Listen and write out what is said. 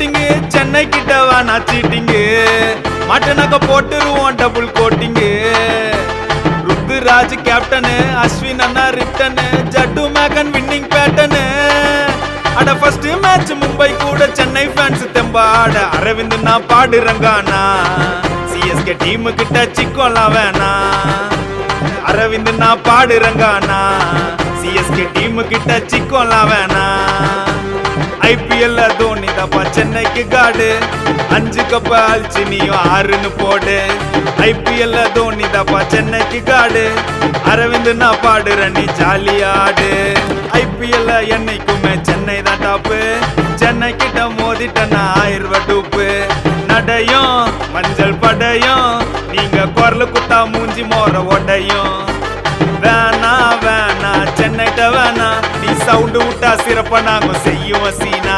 batting Chennai கிட்ட வேணா சீட்டிங்கு மாட்டனாக்க போட்டுருவோம் double coating Ruturaj captain Ashwin அண்ணா ரிட்டனு ஜட்டு மேகன் வின்னிங் பேட்டனு அட ஃபர்ஸ்ட் மேட்ச் மும்பை கூட சென்னை ஃபேன்ஸ் தெம்பாட அரவிந்த் நான் பாடுறங்கானா சிஎஸ்கே டீம் கிட்ட சிக்கோலாம் வேணா அரவிந்த் நான் பாடுறங்கானா சிஎஸ்கே டீம் கிட்ட சிக்கோலாம் வேணா ஐபிஎல்ல தோனி தப்பா சென்னைக்கு காடு 5 கப்ப அழிச்சு நீயும் 6ன்னு போடு ஐபிஎல்ல தோனி தப்பா சென்னைக்கு காடு அரவிந்த் நான் பாடுற நீ ஜாலியாடு ஐபிஎல்ல என்னைக்குமே சென்னை தான் டாப்பு சென்னை கிட்ட மோதிட்டனா 1000 ரூபாய் டூப்பு நடையும் மஞ்சள் படையும் நீங்க குரல் குத்தா மூஞ்சி மோற உடையும் வேணா வேணா சென்னைட்ட வேணா நீ சவுண்டு விட்டா சிறப்பா நாங்க செய்யும் சீனா